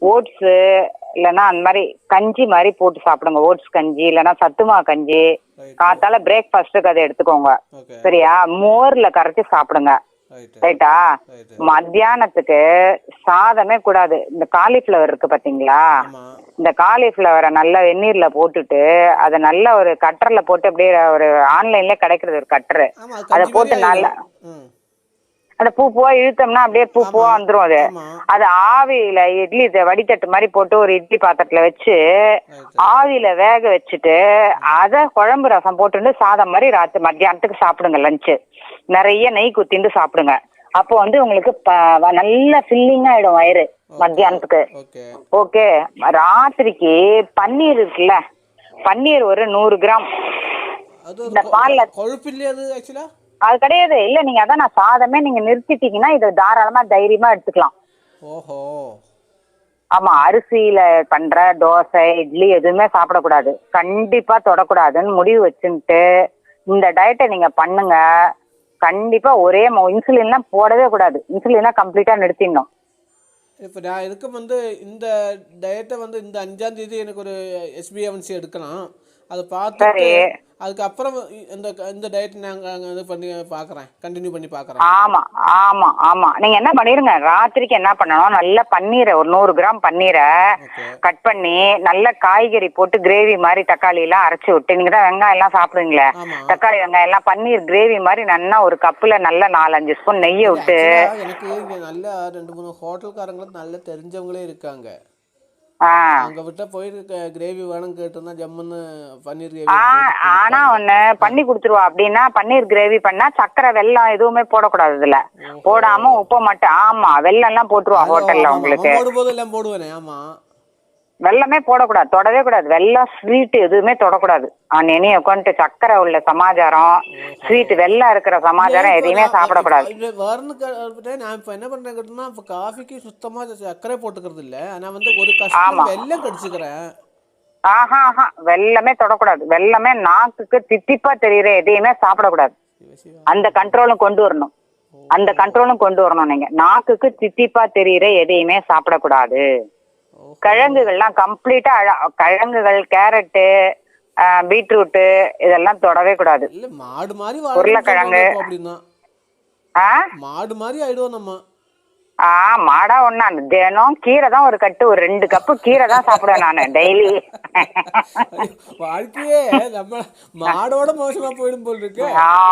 Oats இல்லைன்னா அந்த மாதிரி கஞ்சி மாதிரி போட்டு சாப்பிடுங்க. ஓட்ஸ் கஞ்சி இல்லைன்னா சத்துமா கஞ்சி. ரைட்டு. காத்தால பிரேக்ஃபாஸ்ட்டுக்கு அதை எடுத்துக்கோங்க. ஓகே. சரியா? மோர்ல கரைச்சி சாப்பிடுங்க. ரைட்டு. ரைட்டா? ரைட்டு. மத்தியானத்துக்கு சாதமே கூடாது. இந்த காலிஃப்ளவர் இருக்கு பாத்தீங்களா? ஆமா. இந்த காலிஃப்ளவரை நல்லா வெந்நீர்ல போட்டுட்டு அதை நல்லா ஒரு கட்டர்ல போட்டு அப்படியே ஒரு ஆன்லைன்லயே கிடைக்கிறது ஒரு கட்டரு. ஆமா, அது அதை கஞ்சி மாதிரி போட்டு நல்லா ஆயிடும். ம். அந்த பூ பூவா இழுத்தோம்னா அப்படியே பூ ஆமா. பூவா வந்துரும் அது. ஆமா. அது ஆவியில இட்லி வடித்தட்டு மாதிரி போட்டு ஒரு இட்லி பாத்திரத்துல வச்சு ரைட்டு. ஆவியில வேக வச்சுட்டு அதை குழம்பு ரசம் போட்டுட்டு சாதம் மாதிரி ராத்திரி மத்தியானத்துக்கு சாப்பிடுங்க. லஞ்சு நிறைய நெய் குத்திண்டு சாப்பிடுங்க. அப்போ உங்களுக்கு நல்ல ஃபில்லிங்கா ஆயிடும் வயிறு மத்தியானத்துக்கு. ஓகே. ஓகே. ராத்திரிக்கு பன்னீர் இருக்குல்ல, பன்னீர் ஒரு 100 கிராம் அது ஒரு இந்த பால்ல. கொழுப்பு இல்லையா அது ஆக்சுவலா? அது கிடையாது. இல்ல, நீங்க அதான் நான் சாதமே நீங்க நிறுத்திட்டீங்கன்னா இதை தாராளமா தைரியமா எடுத்துக்கலாம். ஓஹோ. ஆமா, அரிசியில பண்ற தோசை இட்லி எதுவுமே சாப்பிடக்கூடாது. கண்டிப்பா தொடக்கூடாதுன்னு முடிவு வச்சுட்டு இந்த டயட்டை நீங்க பண்ணுங்க. கண்டிப்பா ஒரே இன்சுலின்லாம் போடவே கூடாது. இன்சுலினா கம்ப்ளீட்டா நிறுத்திடணும். இப்போ நான் இதுக்கு இந்த டயட்டை இந்த 5ஆம் தேதி எனக்கு ஒரு SBA1C எடுக்கலாம். அதை பார்த்துட்டு சரி. அதுக்கப்புறம் இந்த இந்த டயட் நாங்கள் இது பண்ணி பார்க்குறேன், கண்டினியூ பண்ணி பார்க்குறேன். ஆமா ஆமா ஆமா, நீங்க என்ன பண்ணிருங்க, ராத்திரிக்கு என்ன பண்ணணும், நல்ல பன்னீரை ஒரு 100 கிராம் பன்னீரை ஓகே. கட் பண்ணி நல்ல காய்கறி போட்டு கிரேவி மாதிரி தக்காளி எல்லாம் அரைச்சி விட்டு, நீங்க தான் வெங்காயம் எல்லாம் சாப்பிடுவீங்களே, ஆமாம். தக்காளி வெங்காயம் எல்லாம் பன்னீர் கிரேவி மாதிரி நல்லா ஒரு கப்புல நல்லா 4-5 ஸ்பூன் நெய்யை விட்டு. எனக்கு இங்கே நல்ல 2-3 ஹோட்டல்காரங்களும் நல்ல தெரிஞ்சவங்களே இருக்காங்க. அங்க விட்டா போய் கிரேவி வேணும் கேட்டிருந்தா ஜம்முன்னு பன்னீர் கிரேவி. ஆனா ஒண்ணு பண்ணி கொடுத்துருவா. அப்படின்னா பன்னீர் கிரேவி பண்ணா சக்கரை வெல்லம் எதுவுமே போடக்கூடாது. இதுல போடாம உப்பு மட்டும். ஆமா, வெல்லம் எல்லாம் போட்டுருவா ஹோட்டல்ல உங்களுக்கு. போடும்போது எல்லாம் போடுவேனே. ஆமா, வெல்லமே போடக்கூடாது, தொடவே கூடாது. வெல்லம் ஸ்வீட் எதுவுமே தொடக்கூடாது. நீ உட்காந்துட்டு சக்கரை உள்ள சமாச்சாரம், ஸ்வீட் வெல்லம் இருக்கிற சமாச்சாரம் எதையுமே சாப்பிடக்கூடாது. நான் இப்ப என்ன பண்றேன் கேட்டோம்னா, இப்ப காஃபிக்கு சுத்தமா சக்கரை போட்டுக்கிறது இல்ல. ஆனா ஒரு கஷ்டம் வெல்லம் கடிச்சுக்கிறேன். ஆஹா ஆஹா, வெல்லமே தொடக்கூடாது. வெல்லமே நாக்குக்கு தித்திப்பா தெரியுற எதையுமே சாப்பிடக்கூடாது. அந்த கண்ட்ரோலும் கொண்டு வரணும். அந்த கண்ட்ரோலும் கொண்டு வரணும். நீங்க நாக்குக்கு தித்திப்பா தெரியுற எதையுமே சாப்பிடக்கூடாது. கிழங்குகள்லாம் கம்ப்ளீட்டா கிழங்குகள், கேரட்டு, பீட்ரூட்டு இதெல்லாம் தொடவே கூடாது. மாடு மாதிரி உருளைக்கிழங்கு. மாடு மாதிரி ஆயிடுவோம் நம்ம. மாடா ஒண்ணா, தினம் கீரை தான் ஒரு கட்டு, ஒரு 2 கப்பு கீரை தான் சாப்பிடுவேன் நானு டெய்லி. வாழ்க்கையே நம்ம மாடோட மோசமா போயிடும் போல் இருக்கு.